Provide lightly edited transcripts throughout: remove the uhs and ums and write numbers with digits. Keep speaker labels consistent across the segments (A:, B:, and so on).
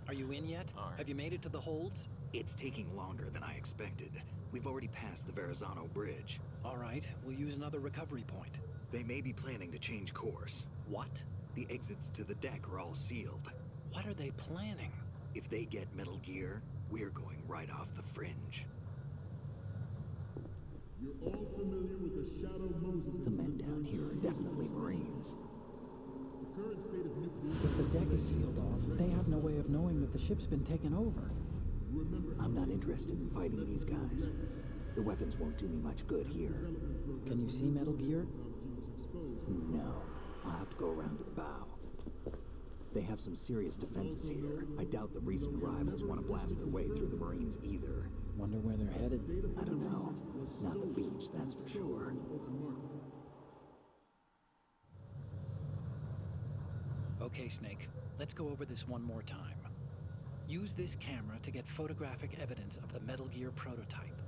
A: Are you in yet?
B: All right.
A: Have you made it to the holds?
C: It's taking longer than I expected. We've already passed the Verrazano Bridge.
A: All right, we'll use another recovery point.
C: They may be planning to change course.
A: What?
C: The exits to the deck are all sealed.
A: What are they planning?
C: If they get Metal Gear, we're going right off the fringe.
D: You're all familiar with the Shadow Moses.
C: The men down here are definitely Marines.
D: The current state of nuclear.
A: If the deck is sealed off, they have no way of knowing that the ship's been taken over.
C: I'm not interested in fighting these guys. The weapons won't do me much good here.
A: Can you see Metal Gear?
C: No. I'll have to go around to the bow. They have some serious defenses here. I doubt the recent arrivals want to blast their way through the Marines either.
A: Wonder where they're headed.
C: I don't know. Not the beach, that's for sure.
A: Okay, Snake. Let's go over this one more time. Use this camera to get photographic evidence of the Metal Gear prototype.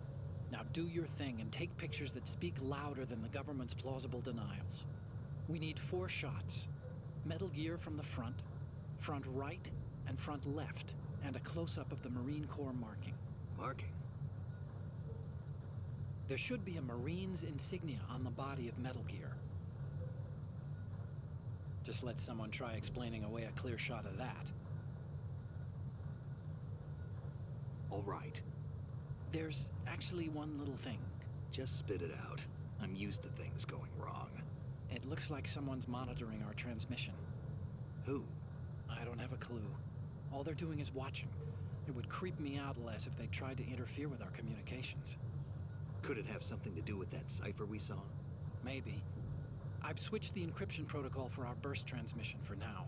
A: Now do your thing and take pictures that speak louder than the government's plausible denials. We need 4 shots. Metal Gear from the front right, and front left, and a close-up of the Marine Corps marking.
C: Marking?
A: There should be a Marine's insignia on the body of Metal Gear. Just let someone try explaining away a clear shot of that.
C: All right.
A: There's actually one little thing.
C: Just spit it out. I'm used to things going wrong.
A: It looks like someone's monitoring our transmission.
C: Who?
A: I don't have a clue. All they're doing is watching. It would creep me out less if they tried to interfere with our communications.
C: Could it have something to do with that cipher we saw?
A: Maybe. I've switched the encryption protocol for our burst transmission for now.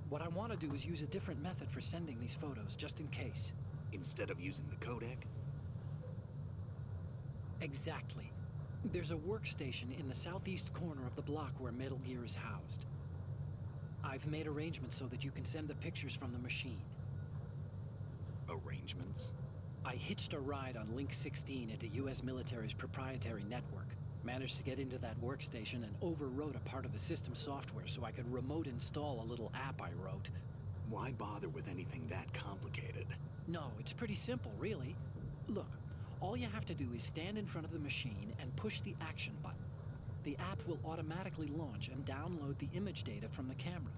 A: What I want to do is use a different method for sending these photos, just in case.
C: Instead of using the codec?
A: Exactly. There's a workstation in the southeast corner of the block where Metal Gear is housed. I've made arrangements so that you can send the pictures from the machine.
C: Arrangements?
A: I hitched a ride on Link 16 into US military's proprietary network, managed to get into that workstation and overwrote a part of the system software so I could remote install a little app I wrote.
C: Why bother with anything that complicated?
A: No, it's pretty simple, really. Look, all you have to do is stand in front of the machine and push the action button. The app will automatically launch and download the image data from the camera,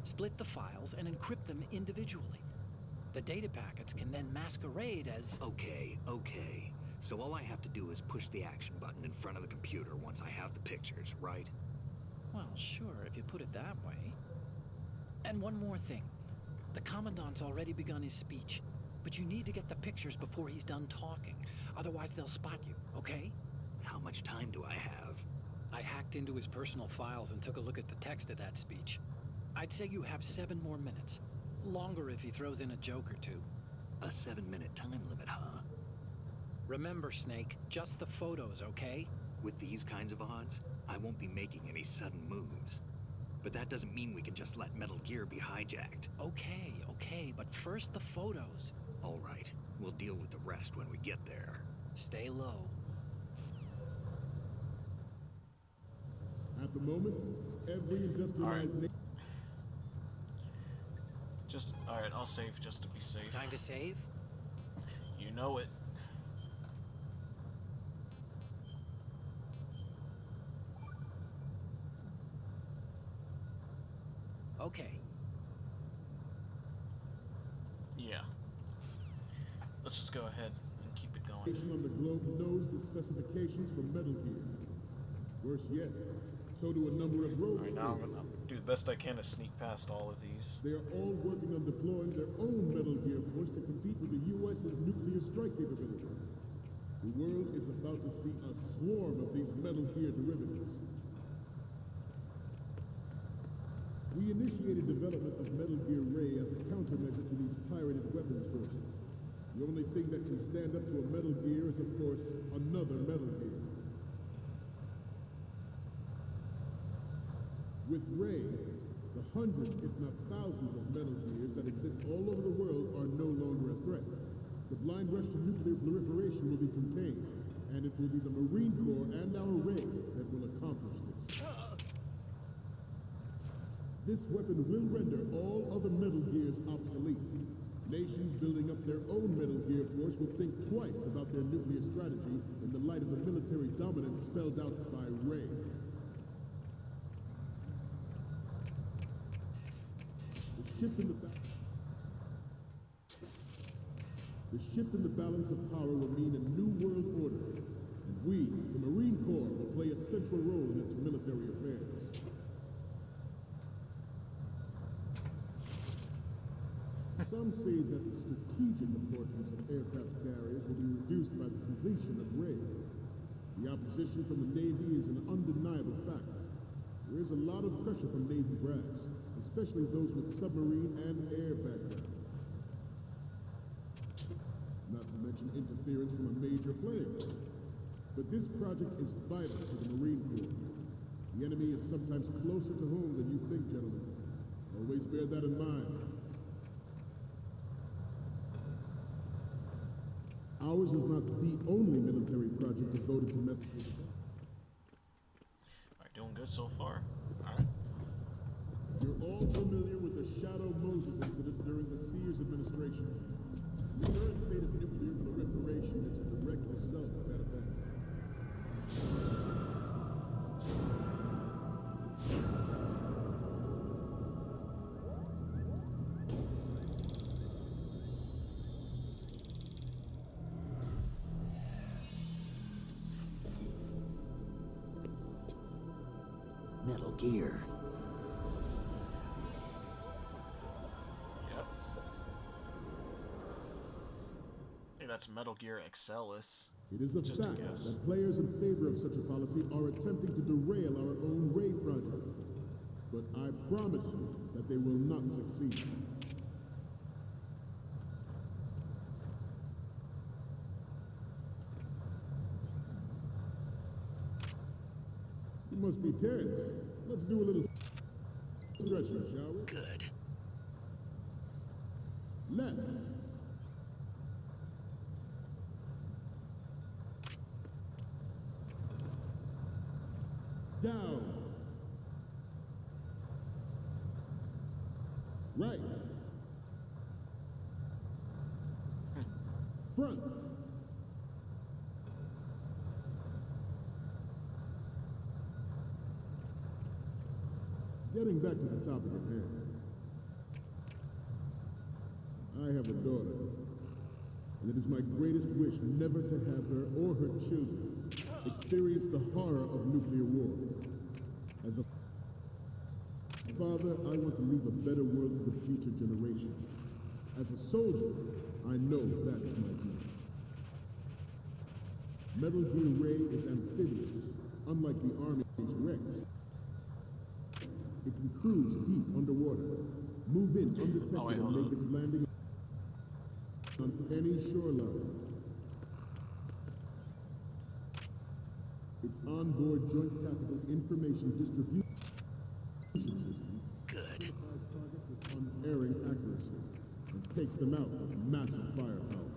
A: split the files, and encrypt them individually. The data packets can then masquerade as...
C: Okay. So all I have to do is push the action button in front of the computer once I have the pictures, right?
A: Well, sure, if you put it that way. And one more thing. The Commandant's already begun his speech, but you need to get the pictures before he's done talking. Otherwise, they'll spot you, okay?
C: How much time do I have?
A: I hacked into his personal files and took a look at the text of that speech. I'd say you have 7 more minutes. Longer if he throws in a joke or two.
C: A 7-minute time limit, huh?
A: Remember, Snake, just the photos, okay?
C: With these kinds of odds, I won't be making any sudden moves. But that doesn't mean we can just let Metal Gear be hijacked.
A: Okay, but first the photos.
C: All right, we'll deal with the rest when we get there.
A: Stay low.
D: At the moment, every industrialized nation.
B: Alright, I'll save just to be safe.
A: Time to save?
B: You know it.
A: Okay.
B: Yeah. Let's just go ahead and keep it going.
D: On the globe knows the specifications for Metal Gear. Worse yet, so do a number of rogue
B: Alright, now I'm
D: states.
B: gonna do the best I can to sneak past all of these.
D: They are all working on deploying their own Metal Gear force to compete with the U.S.'s nuclear strike capability. The world is about to see a swarm of these Metal Gear derivatives. We initiated development of Metal Gear Ray as a countermeasure to these pirated weapons forces. The only thing that can stand up to a Metal Gear is, of course, another Metal Gear. With Ray, the hundreds, if not thousands, of Metal Gears that exist all over the world are no longer a threat. The blind rush to nuclear proliferation will be contained, and it will be the Marine Corps and our Ray that will accomplish this. This weapon will render all other Metal Gears obsolete. that their own Metal Gear force will think twice about their nuclear strategy in the light of the military dominance spelled out by Ray. The shift in the balance of power will mean a new world order, and we, the Marine Corps, will play a central role in its military affairs. Some say that the strategic importance of aircraft carriers will be reduced by the completion of Ray. The opposition from the Navy is an undeniable fact. There is a lot of pressure from Navy brass, especially those with submarine and air background. Not to mention interference from a major player. But this project is vital to the Marine Corps. The enemy is sometimes closer to home than you think, gentlemen. Always bear that in mind. Ours is not the only military project devoted to Metal Gear.
B: Alright, doing good so far. Alright.
D: You're all familiar with the Shadow Moses incident during the Sears administration. The current state of nuclear proliferation is a direct result of that event.
C: Metal Gear.
B: Yep. I think that's Metal Gear Excelis.
D: It is a
B: Just a
D: fact
B: guess.
D: that players in favor of such a policy are attempting to derail our own Ray project. But I promise you that they will not succeed. You must be tense. Let's do a little stretching, shall we?
C: Good.
D: Left. Down. Right. Front. Getting back to the topic at hand. I have a daughter, and it is my greatest wish never to have her or her children experience the horror of nuclear war. As a father, I want to leave a better world for the future generation. As a soldier, I know that is my duty. Metal Gear Ray is amphibious, unlike the Army's Rex. It can cruise deep underwater, move in undetected,
B: Oh, wait,
D: and
B: hold
D: make
B: on.
D: its landing on any shoreline. Its onboard Joint Tactical Information Distribution System
C: Good.
D: identifies targets with unerring accuracy and takes them out with massive firepower.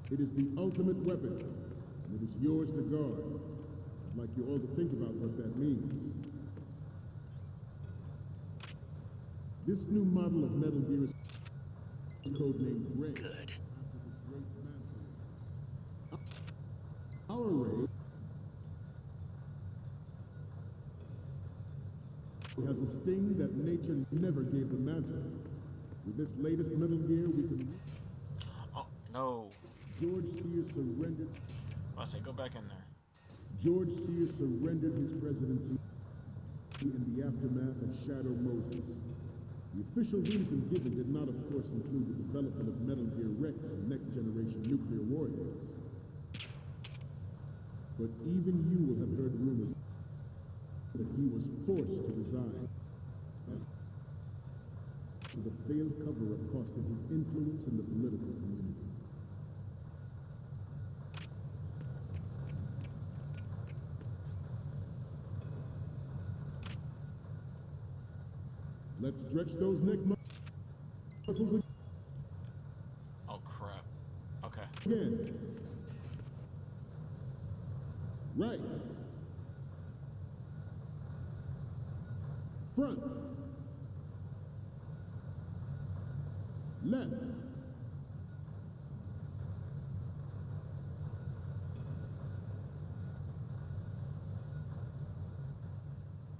D: It is the ultimate weapon, and it is yours to guard. I'd like you all to think about what that means. This new model of Metal Gear is codenamed Ray.
C: Good.
D: After the great man. Our Ray has a sting that nature never gave the Manta. With this latest Metal Gear, we can...
B: Oh, no.
D: George Sears surrendered...
B: I say, go back in there.
D: George Sears surrendered his presidency in the aftermath of Shadow Moses. The official reason given did not, of course, include the development of Metal Gear Rex and next-generation nuclear warheads. But even you will have heard rumors that he was forced to resign. So the failed cover-up cost him his influence in the political community. Let's stretch those neck muscles
B: Oh, crap. Okay.
D: again. Right. Front. Left.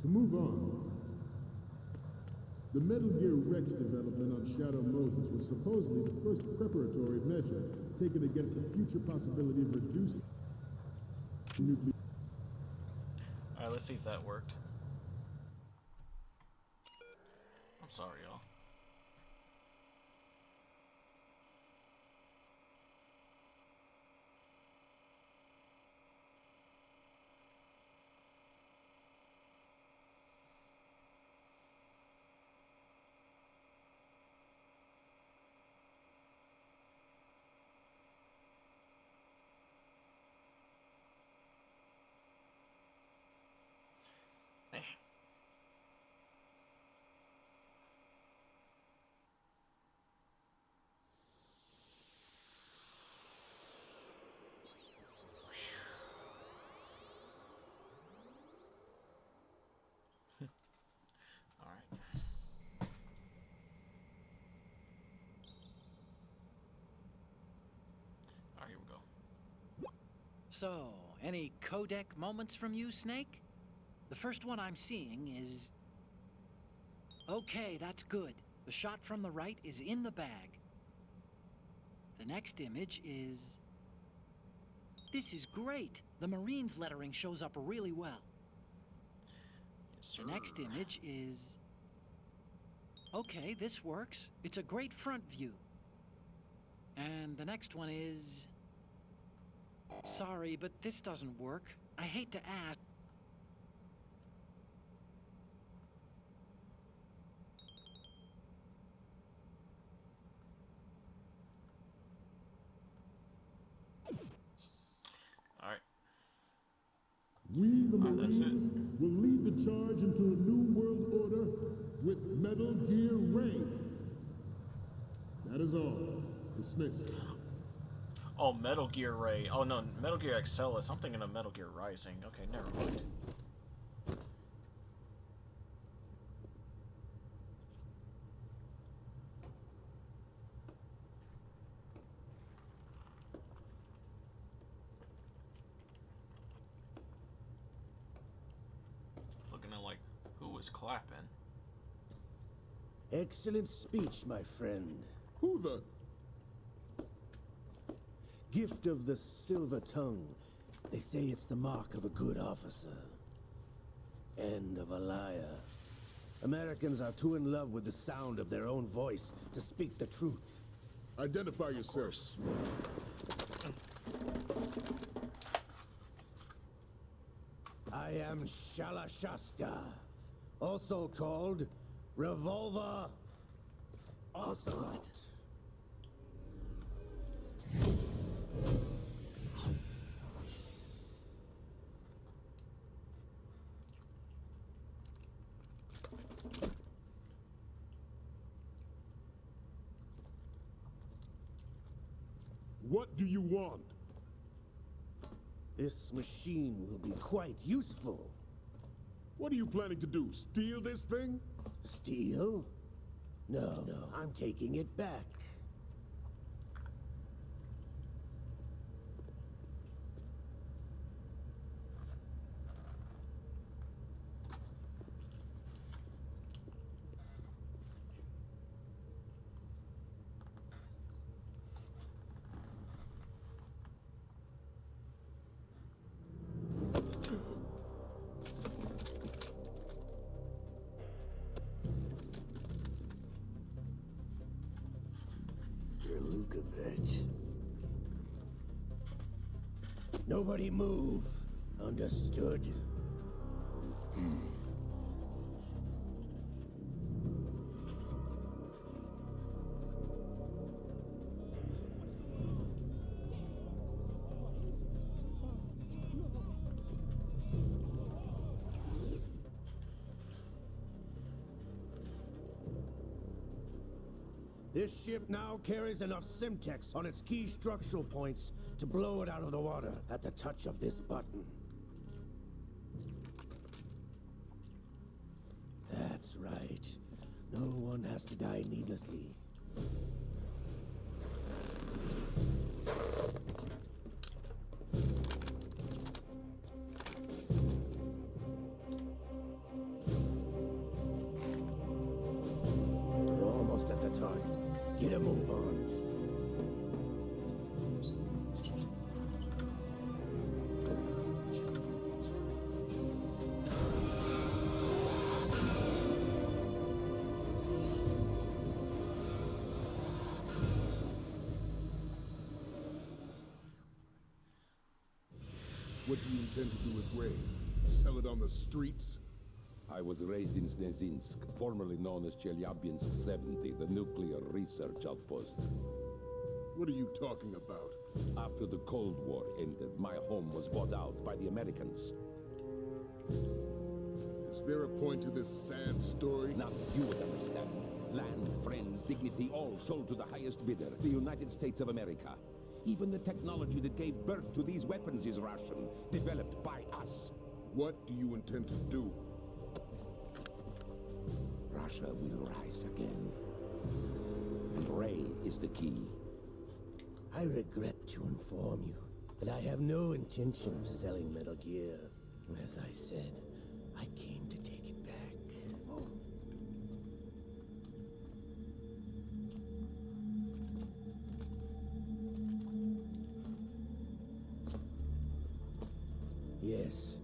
D: To move on, the Metal Gear Rex development on Shadow Moses was supposedly the first preparatory measure taken against the future possibility of reducing nuclear.
B: Alright, let's see if that worked. I'm sorry, y'all. Alright. Alright, here we go.
A: So, any codec moments from you, Snake? The first one I'm seeing is... Okay, that's good. The shot from the right is in the bag. The next image is... This is great. The Marines lettering shows up really well.
B: Yes, sir.
A: The next image is... Okay, this works. It's a great front view. And the next one is... Sorry, but this doesn't work. I hate to ask.
B: Alright.
D: We, the
B: That's it.
D: Marines, will lead the charge into a new world order with Metal Gear Ray. That is all. Dismissed.
B: Oh, Metal Gear Ray. Oh no, Metal Gear XL. I'm thinking of Metal Gear Rising. Okay, never mind. Looking at like who was clapping.
E: Excellent speech, my friend.
D: Who the?
E: Gift of the silver tongue. They say it's the mark of a good officer. End of a liar. Americans are too in love with the sound of their own voice to speak the truth.
D: Identify yourself.
E: I am Shalashaska, also called Revolver Ocelot.
D: What do you want?
E: This machine will be quite useful.
D: What are you planning to do? Steal this thing?
E: Steal? No, I'm taking it back. Nobody move. Understood? This ship now carries enough Simtex on its key structural points to blow it out of the water at the touch of this button. That's right. No one has to die needlessly. Get a move on.
D: What do you intend to do with Ray? Sell it on the streets?
F: I was raised in Snezinsk, formerly known as Chelyabinsk 70, the nuclear research outpost.
D: What are you talking about?
F: After the Cold War ended, my home was bought out by the Americans.
D: Is there a point to this sad story?
F: Now you would understand. Land, friends, dignity, all sold to the highest bidder, the United States of America. Even the technology that gave birth to these weapons is Russian, developed by us.
D: What do you intend to do?
F: Russia will rise again. And Ray is the key.
E: I regret to inform you that I have no intention of selling Metal Gear. As I said, I came to take it back. Yes,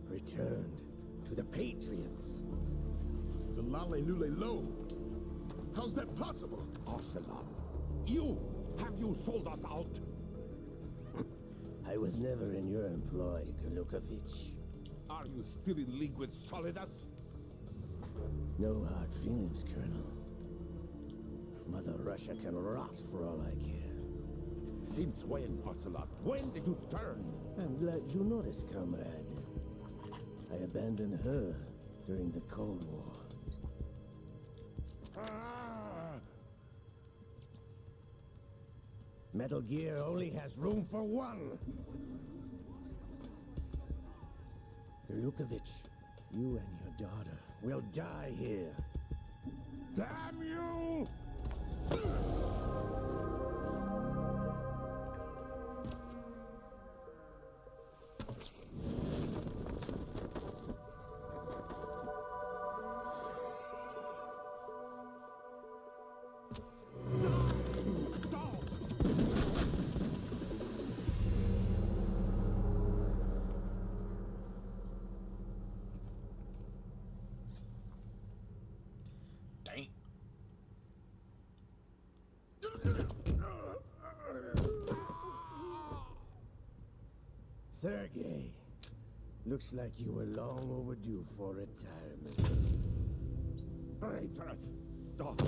E: returned to the Patriots.
D: The Lale Nule Lo? How's that possible?
F: Ocelot, have you sold us out?
E: I was never in your employ, Gorlukovich.
F: Are you still in league with Solidus?
E: No hard feelings, Colonel. Mother Russia can rot for all I care.
F: Since when, Ocelot? When did you turn?
E: I'm glad you noticed, comrade. I abandoned her during the Cold War. Metal Gear only has room for one. Gorlukovich, you and your daughter will die here.
F: Damn you!
B: Dang.
E: Sergei, looks like you were long overdue for retirement.
F: Traitorous dog!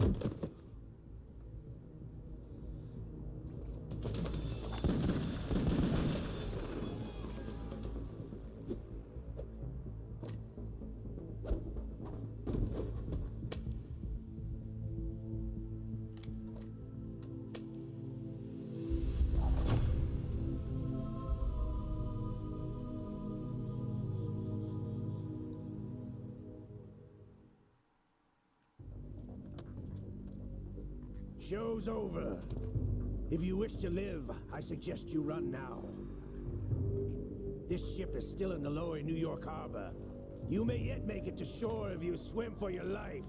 E: Show's over. If you wish to live, I suggest you run now. This ship is still in the lower New York harbor. You may yet make it to shore if you swim for your life.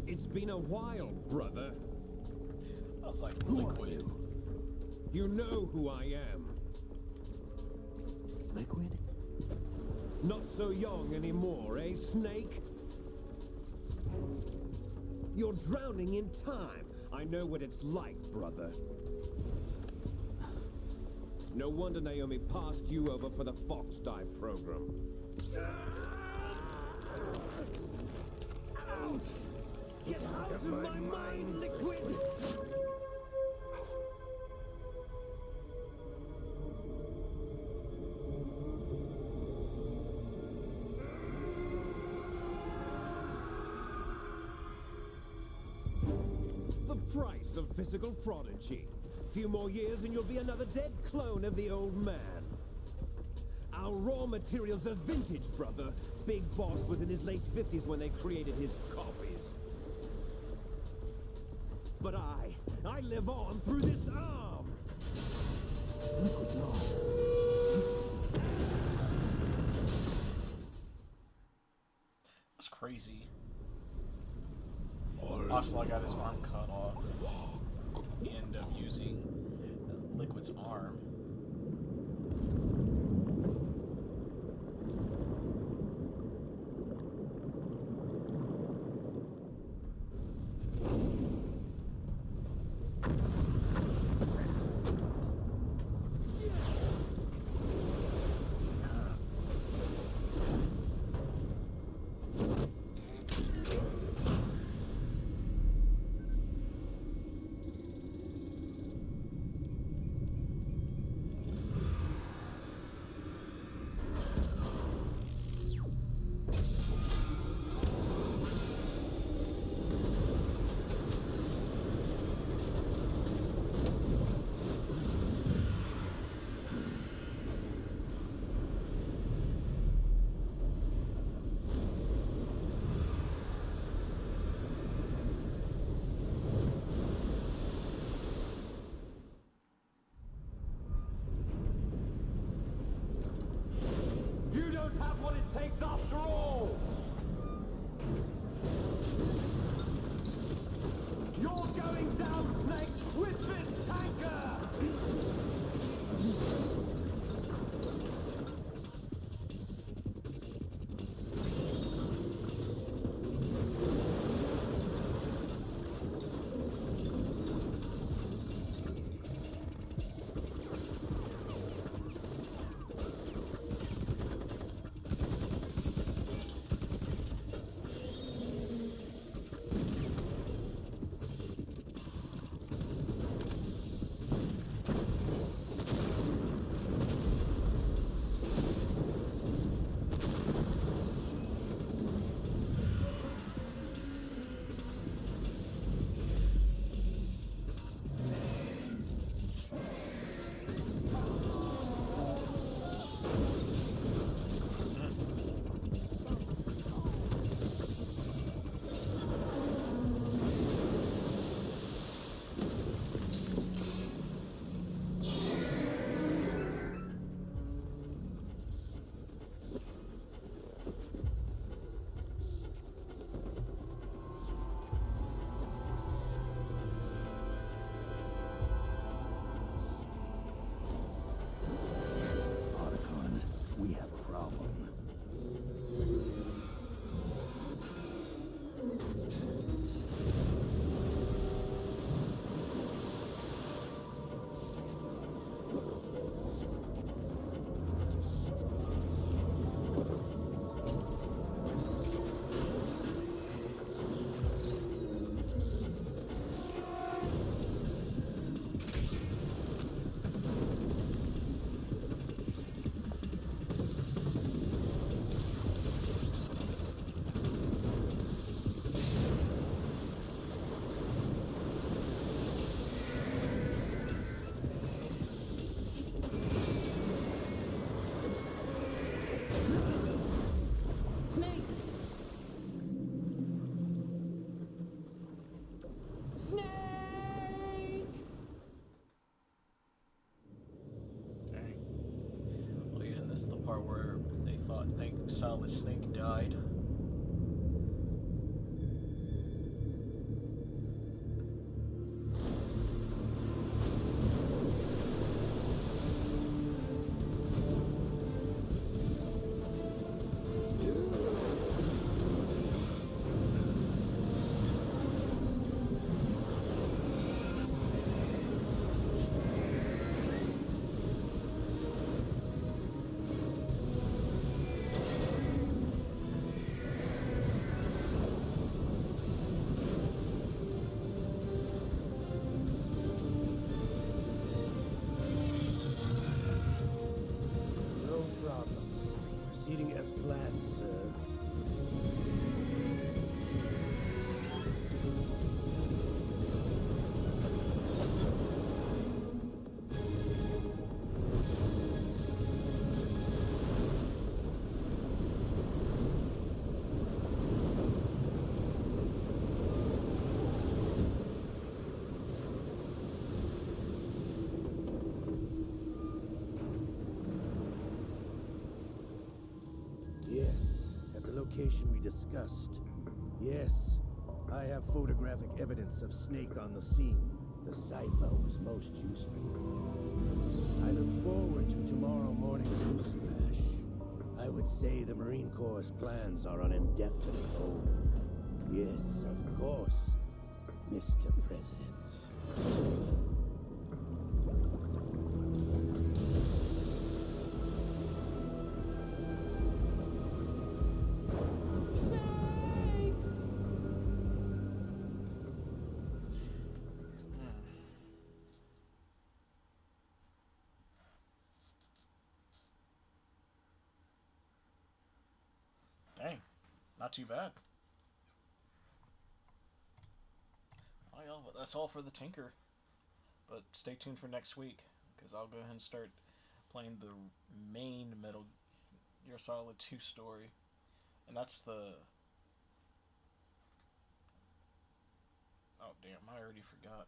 G: It's been a while, brother.
B: I was like,
E: Who are
B: liquid.
E: you?
G: You know who I am.
E: Liquid?
G: Not so young anymore, eh, Snake? You're drowning in time. I know what it's like, brother. No wonder Naomi passed you over for the Fox Die program. Ouch! Get out of my mind, Liquid! The price of physical prodigy. Few more years and you'll be another dead clone of the old man. Our raw materials are vintage, brother. Big Boss was in his late 50s when they created his copies. But I live on through this arm.
C: Liquid's arm.
B: That's crazy. Ocelot got his arm cut off. He ended up using Liquid's arm.
G: You don't have what it takes after all! You're going down, Snake, with this tanker!
C: Otacon, we have a problem.
H: Snake! Snake!
B: Dang. Well, yeah, and this is the part where they think Solid Snake died.
E: proceeding as planned, sir. Yes, at the location we discussed. Yes, I have photographic evidence of Snake on the scene. The cipher was most useful. I look forward to tomorrow morning's news flash. I would say the Marine Corps' plans are on indefinite hold. Yes, of course, Mr. President.
H: Snake!
B: Dang, not too bad. Oh, yeah, well, that's all for the Tinker. But stay tuned for next week, because I'll go ahead and start playing the main Metal Gear Solid 2 story. And that's the... Oh, damn, I already forgot.